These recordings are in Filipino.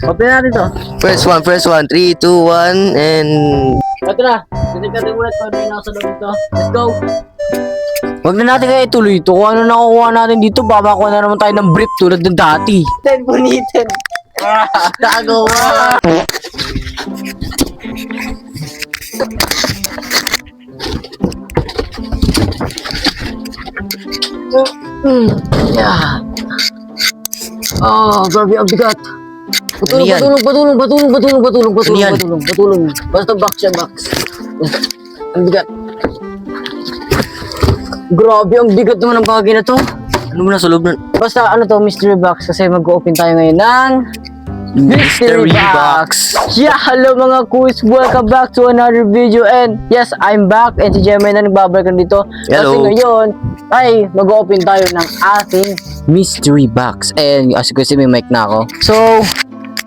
Open natin to. First one. 3, 2, 1, and... Ito na. Titignan ulit kung ano yung nasa loob nito. Let's go. Huwag na natin kaya ituloy ito. Kung ano nakukuha natin dito, babakuha na naman tayo ng brief tulad ng dati. Punitin. Tagawa. Yeah. Oh, grabe ang bigat. Patulong. Basta box yan, box. Ang bigat. Grabe, ang bigat naman ang bagay na to. Ano mo na sa loob nun? Basta ano to, mystery box. Kasi mag-open tayo ngayon ng mystery box. Yeah, hello mga kuys. Welcome back to another video. And yes, I'm back. And si Gemma na nagbabalik dito. Hello. Kasi ngayon ay mag-open tayo ng ating mystery box. And as you can see, may mic na ako. So,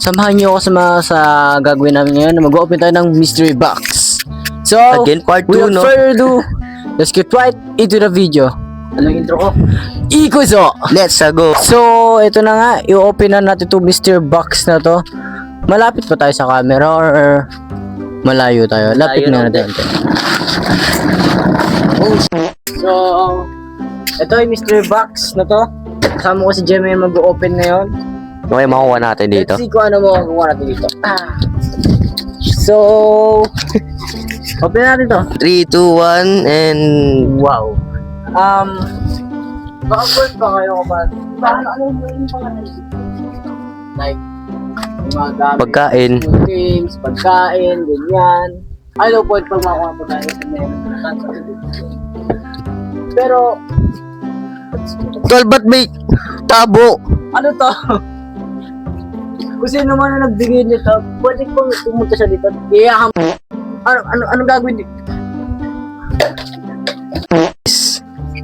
samahan niyo ako sa gagawin namin ngayon na mag-open tayo ng mystery box. So, Again, part 2, without no? further ado, let's get right into the video. Ano yung intro ko? Ikuzo! Let's go! So, ito na nga, i-open na natin itong mystery box na to. Malapit pa tayo sa camera or malayo tayo? Lapit na natin. So, ito yung mystery box na to. Kasama ko si Gemma yung mag-open na yun. Okay, makuha natin dito. Let's see kung ano mo makukuha natin dito. So, open natin to. 3, 2, 1, and... Wow. Baka first ba kayo ba? Ano yung pangalan? Like, mga gamit. Pagkain. Food games, pagkain, ganyan. I know po, pag makuha po tayo sa meron. Pero, 12, ba't may tabo? ano to? Kung sino man na nagbigay nito, pwede pong pumunta siya dito. Iyahan mo. Anong gagawin dito?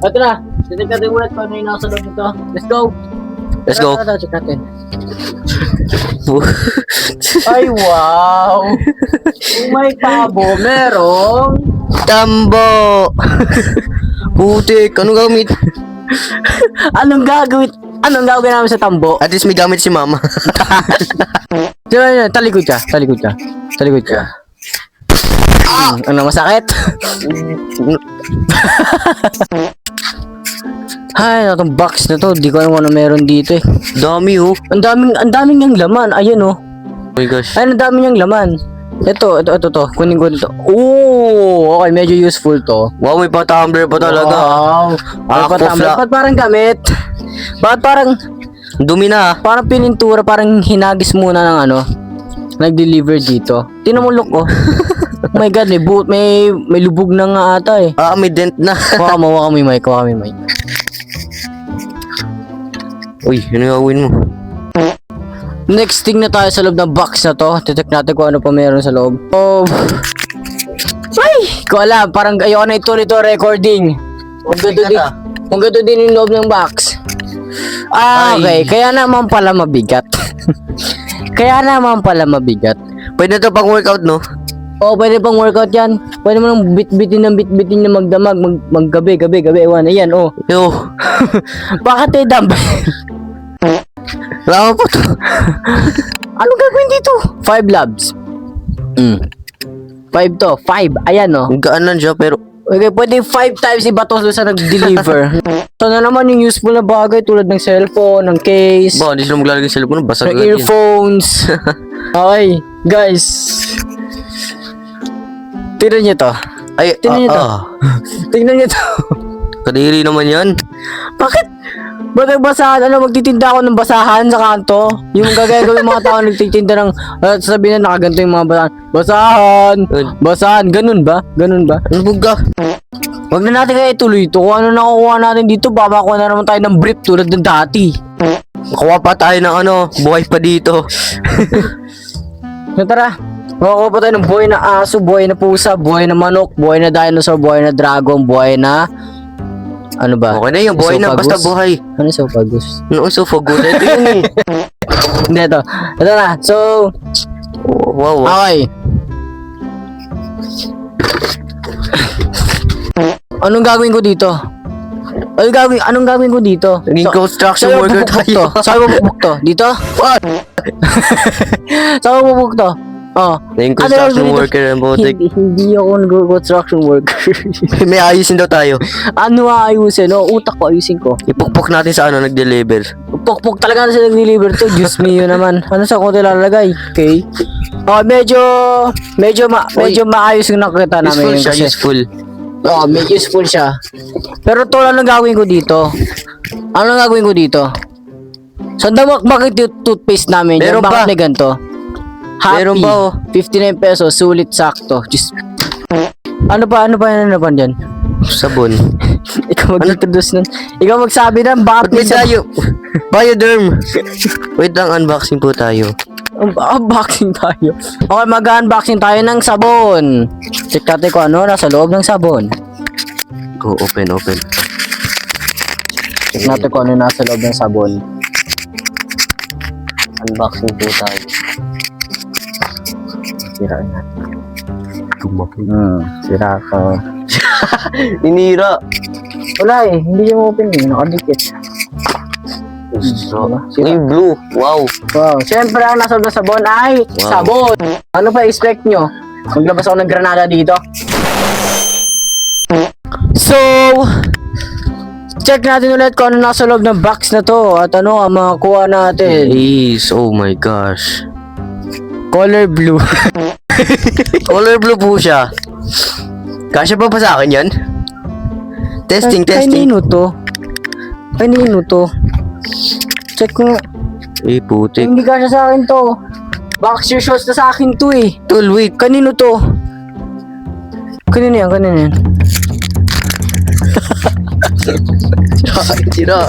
Ito na. Titignan ulit kung ano yung nasa loob nito. Let's go. Let's go. Tara, check natin. Ay, wow! Kung may tabo, merong... Tambo! Putik, anong gamit? Anong gagawin namin sa tambo? At least may gamit si mama. Talikod ka. Ano, masakit? Ay, itong box na to, di ko alam kung ano meron dito eh. Dami oh. Ang daming niyang laman, ayun oh. Oh my gosh. Ay, ang dami niyang laman. Ito, kunin ko dito. Oh, okay, medyo useful to. Wow, may pa-tumbler pa talaga. Wow. Ba't parang gamit? Bakit parang Dumi na. parang pinintura, parang hinagis muna ng ano, nag-deliver dito. Tingnan mo look oh. Oh my god, may lubog na nga ata eh. May dent na. Kuha kami mic. Uy, ano gawin mo? Next thing na tayo sa loob ng box na to. Titik natin kung ano pa meron sa loob. Oh. Ay! Ko alam, parang ayoko na ito recording. Kung gato din yung loob ng box. Okay. Kaya naman pala mabigat. Pwede na to pang workout, no? Oo, pwede pang workout yan. Pwede mo nang bitbitin na magdamag, maggabi, ewan. Ayan, oh. Yo. Bakit tayo dumbbell? Wala po to. Anong gagawin dito? 5 labs. 5 to. 5. Ayan, oh. Ang gaan lang siya, pero... Okay, pwede 5 times ibatos doon sa nag-deliver. Ito na naman yung useful na bagay tulad ng cellphone, ng case, Ba, hindi sila maglalagay ng cellphone. Basag ng agad yan. earphones. Okay, guys. Tingnan nyo to. Ay, Tingnan nyo to. Tingnan nyo to. Kadiri naman yan. Bakit? Bakit basahan? Ano, magtitinda ako ng basahan sa kanto? Yung gagawin mga tao nagtitinda ng sabihin na nakaganto yung mga basahan. Basahan. Ganun ba? Ano buga? Huwag na natin kaya ituloy ito. Kung ano nakukuha natin dito, babakuha na naman tayo ng brief tulad ng dati. Makuha pa tayo ng ano, buhay pa dito. So tara. Makukuha pa tayo ng buhay na aso, buhay na pusa, buhay na manok, buhay na dinosaur, buhay na dragon, buhay na... Ano ba? Okay na yung buhay na, basta buhay. Ano yung esophagus? Ano esophagus? Ito yun eh. Hindi, ito. Ito na. So, Wow. okay. Anong gagawin ko dito? Anong gagawin ko dito? Naging construction saan ko worker pupukpok tayo. to? Saan ko pupukpok to? Dito? What? Saan ko pupukpok to? Oh. Naging Ano construction dito? worker ang botek. Hindi ako nag-construction worker. May ayusin daw tayo. Ano ayusin? No? Utak ko ayusin ko. Ipukpok natin sa ano, nag-deliver. Pukpok talaga na sila nag-deliver to. Diyos mio naman. Ano sa ko lalagay? Okay. Oh, medyo maayos yung nakita namin. Useful siya, kasi- useful. Oo, medyo useful siya. Pero tol, anong gagawin ko dito? Anong gagawin ko dito? Saan daw bakit yung toothpaste namin? Meron Bakit ba? may ganito? Happy. Meron ba, oh? 59 pesos, sulit sakto. Just... Ano pa dyan? Sabon. Ikaw mag-introduce nun. Ikaw magsabi ng Ba't may bakit tayo? Bioderm. Wait lang, unboxing po tayo. Unboxing tayo. Okay, mag-unboxing tayo ng sabon. Check natin kung ano nasa loob ng sabon. Go, open. Check natin kung ano nasa loob ng sabon. Unboxing po tayo. Siraan natin. Sira ka. Ninira. Wala eh, hindi siya open eh. Nakadikit. Ay, blue. Wow. Wow. Siyempre, ang nasa loob ng sabon ay Wow. sabon. Ano pa expect nyo? Maglabas ako ng granada dito. So, check natin ulit kung ano nasa loob ng box na to at ano ang makakuha natin. Is, oh my gosh. Color blue. Color blue po siya. Kasya pa ba sa akin yan? Testing. Kanino to? Check ko. Eh, putik. Hindi kasya sa akin to. Boxer shorts na sa akin to eh. Tol, wait. Kanino to? Kanino yan? Sira. Sira.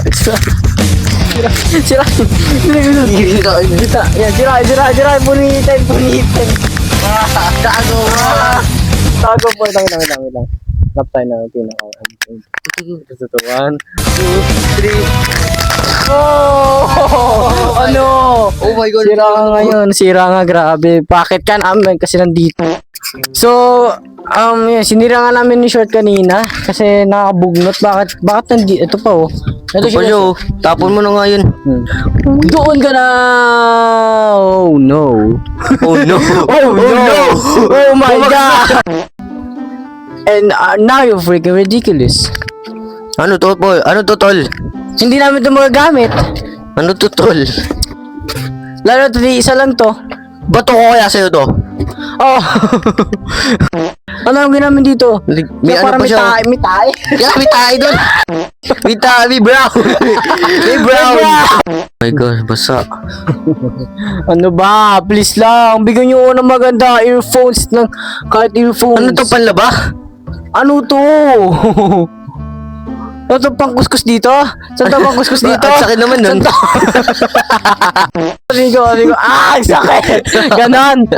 Sira. Punitin. Tago po. Wait lang. Lap tayo na pinaka. 1, 2, 3. Oh! Ano? Oh my God. Sira nga ngayon. Sira nga, grabe. Bakit ka namin? Kasi nandito. So, yun, sinira nga namin ni short kanina kasi nakabugnot. Bakit nandito? Ito pa oh. Ito Tapos siya. yun, tapon mo na nga yun. Doon ka na! Oh no! Oh no! Oh my God! And now you're freaking ridiculous. Ano to, boy? Ano to, tol? Hindi namin ito magagamit. Ano to, tol? Lalo ito, isa lang to. Bato ko kaya sa'yo to? Oh! Ano ang ginamin dito? May ano pa siya? May tayo. Kaya may tayo doon. May brown. May brown. Oh my gosh, basa. Ano ba? Please lang. Bigyan nyo ako ng maganda earphones ng kahit earphones. Ano to, panlaba? Ano to? Ano to pang kuskus dito? Saan to pang kuskus dito? Ang sakit naman nun. Sabi ko, ang sakit! Ganon!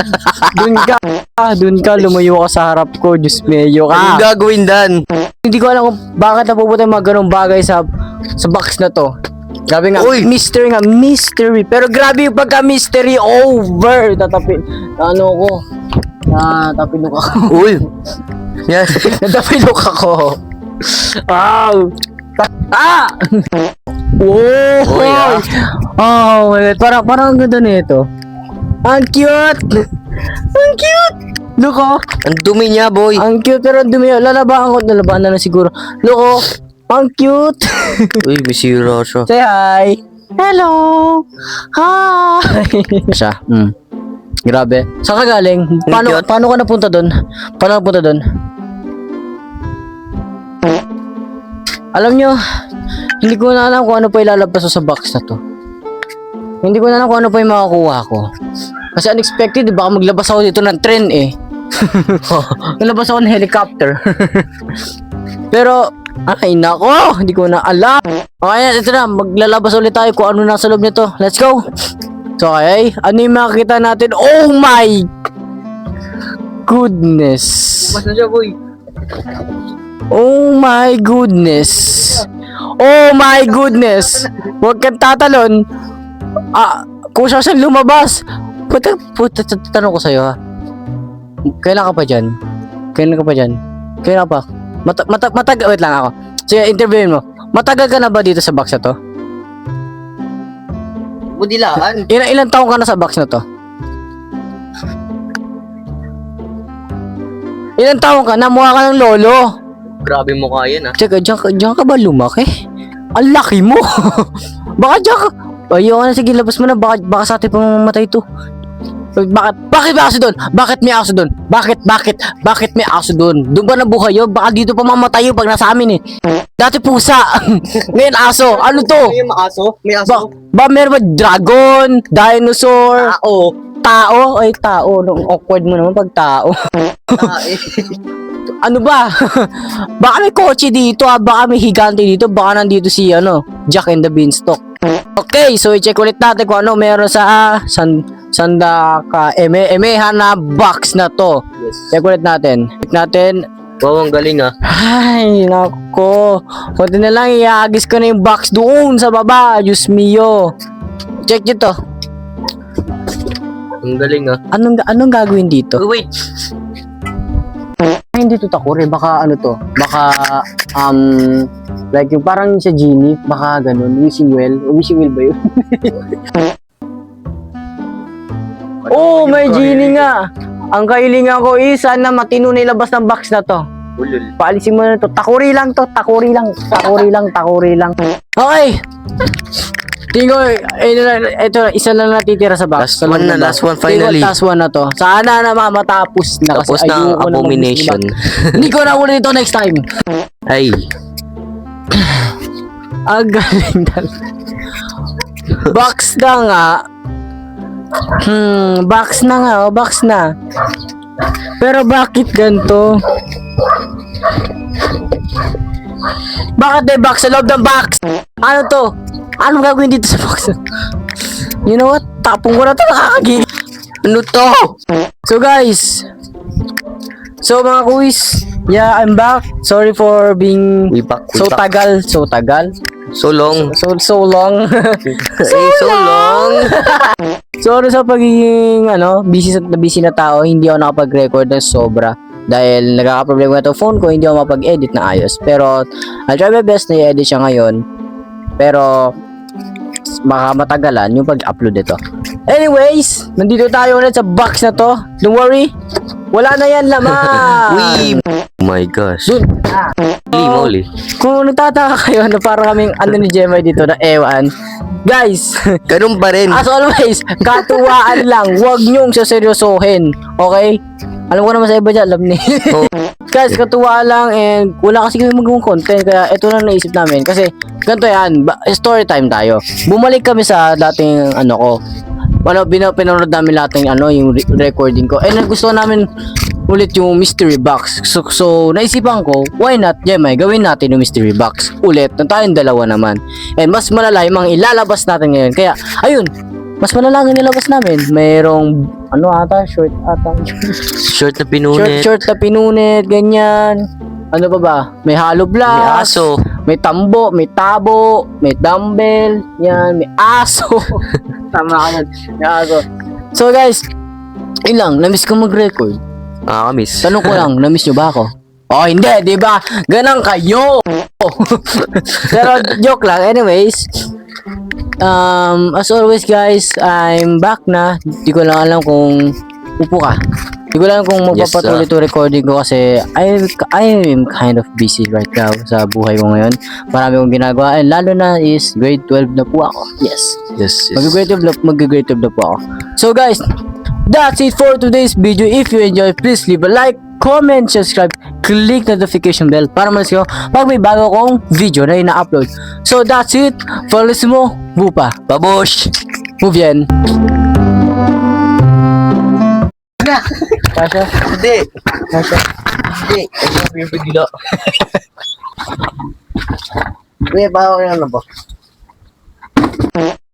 Dun ka, lumayo ka sa harap ko, Diyos meyo Anong ka. gagawin dan? Hindi ko alam kung bakit napupunta yung mga ganong bagay sa box na to. Grabe nga, Uy! mystery. Pero grabe yung pagka-mystery over. Natapilok ako. Uy! Yan. Natapilok ako. Wow! Wow! Uy, ah. Oh my God, parang ang ganda nito. Ang cute! Look oh! Ang dumi niya, boy. Ang cute pero ang dumi. Lalabahan na lang siguro. Look oh! Ang cute! Uy, may sira siya. Say hi! Hello! Hi! Siya. Grabe. Saan ka galing? Paano ka napunta doon? Alam nyo, hindi ko na alam kung ano pa ilalabas ko sa box na to. Hindi ko na alam kung ano pa yung makakuha ko. Kasi unexpected, baka maglabas ako dito ng tren eh. Maglabas ako ng helicopter. Pero, ay nako, hindi ko na alam. Okay, ito na, maglalabas ulit tayo kung ano nasa loob nito. Let's go! So, okay, ano yung makikita natin? Oh my goodness! na siya, boy. Oh my goodness! Oh my goodness! Huwag kang tatalon. Kung siya siyang lumabas. Puta, tanong ko sa'yo ha. Kailan ka pa dyan? Kailan ka pa? Wait lang ako. Sige, interviewin mo. Matagal ka na ba dito sa box na to? Budilaan. Ilang taong ka na sa box na to? Ilang taong ka na? Mukha ka ng lolo. Grabe mukha yan, ah. Tsaka, diyan ka ba lumaki? Ang laki mo. Baka diyan ka. Ayaw na, sige, labas mo na. Baka sa atin pamamatay to. Bakit may aso doon? Bakit may aso doon? Bakit may aso doon? Doon ba nabuhay yun? Baka dito pa mamatay yun pag nasa amin eh. Dati pusa. Ngayon aso. Ano to? May aso? May Ba meron ba dragon? Dinosaur? Tao. Tao? Ay, tao. Nung awkward mo naman pag tao. Ano ba? Baka may kotse dito ah. Baka may higante dito. Baka nandito si Jack and the Beanstalk. Okay, so i-check ulit natin kung ano meron sa Sandaka Emehan na box na to. Yes. Check ulit natin. Check natin. Wow, ang galing, ah. Ay, nako. Kunti na lang, iagis ko na yung box doon sa baba. Diyos mio. Check nyo to. Ang galing, ah. Anong gagawin dito? Oh, wait. Ay, hindi to takore. Baka ano to? Baka, like yung parang sa genie. Baka ganun. Wishing well. Wishing well ba yun? Oh, may genie nga. Ang kahilingan ko is sana matino na ilabas ng box na to. Ulul. Paalisin mo na to. Takuri lang to. Takuri lang. Okay. Tingin ko, ito, isa lang natitira sa box. Last one finally. Last one na to. Sana na matapos na. Tapos kasi na ang ayoko na abomination. Hindi ko na ulit ito next time. Ay. Ang galing talaga. Box na nga. Box na nga. Box na. Pero bakit ganito? Bakit may box sa loob ng box? Ano to? Anong gagawin dito sa box? You know what? Tapong ko na to. Nakakagigil. Ano to? So guys. So mga kuis. Yeah, I'm back. Sorry for being We back. so tagal. So long. So long. So long. Sorry sa pagiging busy na tao, hindi ako nakapag-record ng sobra dahil nagkakaproblema na 'tong phone ko, hindi ako mapag-edit na ayos. Pero I'll try my best na i-edit siya ngayon. Pero baka matagalan yung pag-upload nito. Anyways, nandito tayo ulit sa box na to. Don't worry. Wala na yan laman. Oh my gosh. Dun. Holy moly. Kung nagtataka kayo na parang kaming ni Gemma dito na ewan. Guys, Ganun pa rin. as always, katuwaan lang. Huwag nyong saseryosohin. Okay? Alam ko naman sa iba dyan, alam ni. Oh. Guys, katuwaan lang and wala kasi kami magawang content. Kaya ito lang naisip namin. Kasi ganito yan, story time tayo. Bumalik kami sa dating pinanood namin lahat ng yung recording ko. And gusto namin ulit yung mystery box. So naisipan ko, why not, Gemma, gawin natin yung mystery box ulit na tayong dalawa naman. And mas malala yung mga ilalabas natin ngayon. Kaya, ayun, mas malala ang ilalabas namin. Mayroong, short ata. Short na pinunit. Short na pinunit, ganyan. Ano pa ba? May hollow blast. May aso. May tambo, may tabo, may dumbbell, yan, may aso. Tama ka yan. May aso. So guys, yun lang, na-miss ko mag-record. Nakakamiss. Tanong ko lang, na-miss nyo ba ako? Oh, hindi, di ba? Ganang kayo! Pero joke lang. Anyways, as always guys, I'm back na. Di ko lang alam kung upo ka. Di ko lang kung magpapatuloy to recording ko kasi I am kind of busy right now sa buhay ko ngayon. Marami kong ginagawa and lalo na is grade 12 na po ako. Yes. Mag-grade 12 na po ako. So guys, that's it for today's video. If you enjoy, please leave a like, comment, subscribe, click notification bell para malas ko pag may bago kong video na ina-upload. So that's it. Follow mo, bupa. Babush! Move yan. Kasha? Hindi. Kasha? Hindi. Ano yung bigla? Kuya, bago ka na ba?